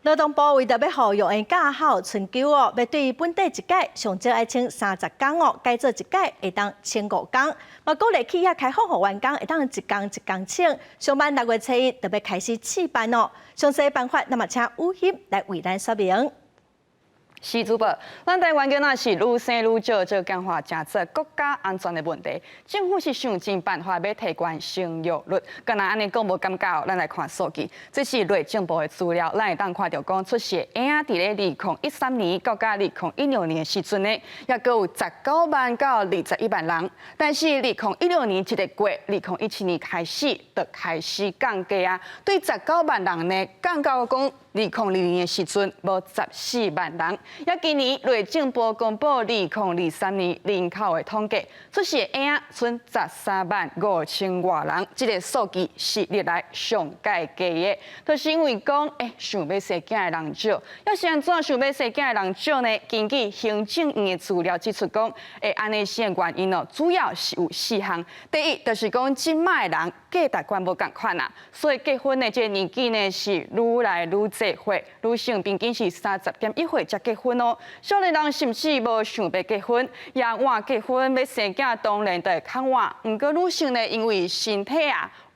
劳动部为着要互幼儿假好春秋哦，要对本地一届上少爱请30天哦，改做一届会当请5天。嘛，鼓励企业开放互员工会当一天请，上班6月初1就要开始试办哦。详细办法，那么请武翕来为咱说明。是主播，咱台湾囡仔是愈生愈少，这讲话正做国家安全的问题。政府是想尽办法要提高生育率，敢若安尼讲无感觉哦。咱来看数据，这是内政部的资料，咱会当看到讲出现婴仔伫咧2013年到2016年的时阵呢，也阁有19万到21万人。但是2016年一个月，2017年开始就开始降价啊。对19万人呢，降到讲2020年的时阵无14万人。也今年内政部公布2023年人口的统计，出现婴仔剩13万5千多人，这个数据是历来上界低的。就是因为讲，想要生囝的人少，要是安怎想要生囝的人少呢？根据行政院的资料指出讲，安尼生的原因哦，主要是有4项。第一，就是讲今卖的人价值观无共款啦，所以结婚的这个年纪呢是愈来愈济岁，女性平均是30.1岁才结婚哦。少年人甚至无想要结婚，也晚结婚要生囝，当然就会较晚。不过女性呢，因为身体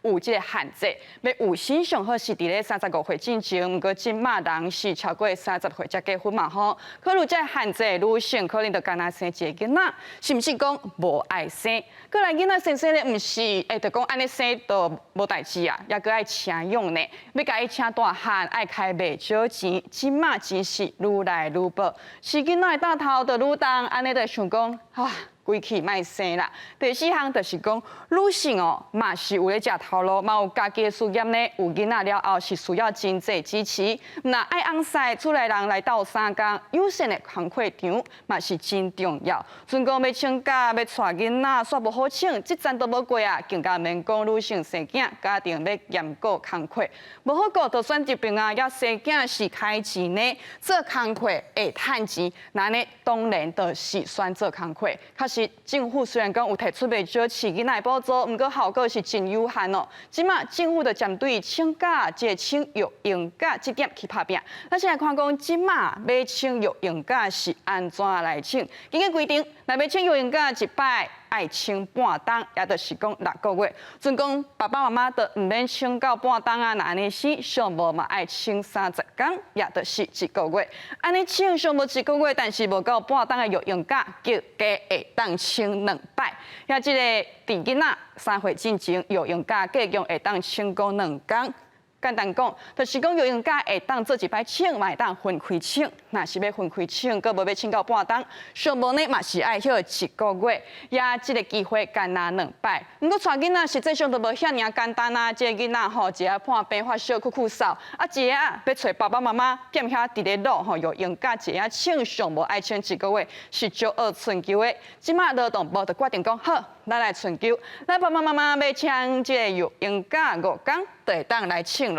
有这个限制，要有身上好是伫咧35岁之前，不过今嘛人是超过30岁才结婚嘛吼。可能这限制女性可能就干那生一个囡仔，甚至讲无爱生。过来囡仔生咧，唔是就讲安尼生都无代志啊，也搁爱请养呢。要甲伊请大汉，爱开袂少钱，今嘛钱是愈来愈薄，是囡仔大头就愈重，安尼就想讲啊。规气卖生啦。第4项就是讲，女性哦嘛是有咧食头路，嘛有家己的事业呢。有囡仔了后是需要经济支持，那爱翁婿厝内人来斗3工，友善的工课场嘛是真重要。准讲要请假、要带囡仔，煞无好请，这站都无过啊，更加免讲女性生囝，家庭要严顾工课，无好过就选一边啊，要生囝是开钱呢，做工课会趁钱，那呢当然就是选做工课。可是政府虽然讲有提出袂少饲囡仔补助，不过效果是真有限哦。即马政府就针对请假、即请育婴假这点去拍拼。咱先来看讲，即马要请育婴假是安怎来请？根据规定，若要请育婴假一摆爱请半冬，也就是讲6个月。准讲爸爸妈妈都唔免请到半冬啊，那安尼是上无嘛爱请30天，也就是1个月。安尼请上无1个月，但是无到半冬的育婴假，就加会当请2摆。也即个伫囡仔3岁之前，育婴假计共会当请过2天。简单讲，就是讲育婴假会当做一摆请，嘛会当分开请。若是要分开请，佮无要请到半冬，上无呢嘛是爱休1个月。也即个机会干那2摆。不过带囡仔实际上都无遐尔简单啊！即个囡仔吼，一个判病发烧哭哭扫，一个要找爸爸妈妈踮遐伫咧路吼，育婴假一个请上无爱请1个月，是足恶春秋的。即马劳动部就决定讲好，咱来春秋，咱爸爸妈妈要请即个育婴假5天，就会当来请。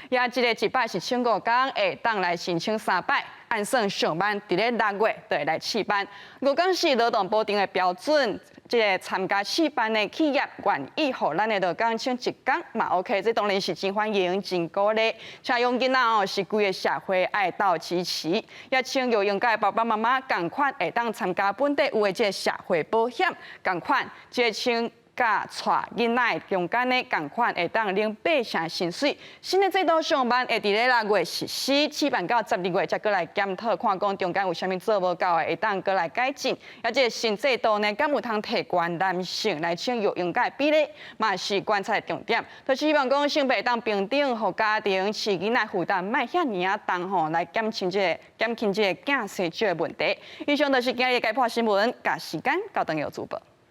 也即个一摆是请5天，会当来申请3摆，按算上班伫咧6月就会来试办。5天是劳动部定的标准，即个参加试办的企业愿意互咱的劳工请1天嘛 OK， 这当然是真欢迎、真鼓励。请养囡仔哦，是规个社会爱斗支持，也请育婴假的爸爸妈妈共款会当参加本地有的即个社会保险，共款即个请。甲带囡仔中间呢，共款会当领8成薪水。新的制度上班会伫咧6月实施，试办到12月才过来检讨，看讲中间有啥物做无到的，会当过来改进。而这个新制度呢，敢有通提悬男性来请育婴假的比例，嘛是观察的重点。就是希望讲性别当平等，互家庭饲囡仔负担卖遐尔啊重吼，来减轻这个囝生少的问题。以上就是今日的解剖新闻，甲时间交等由主播。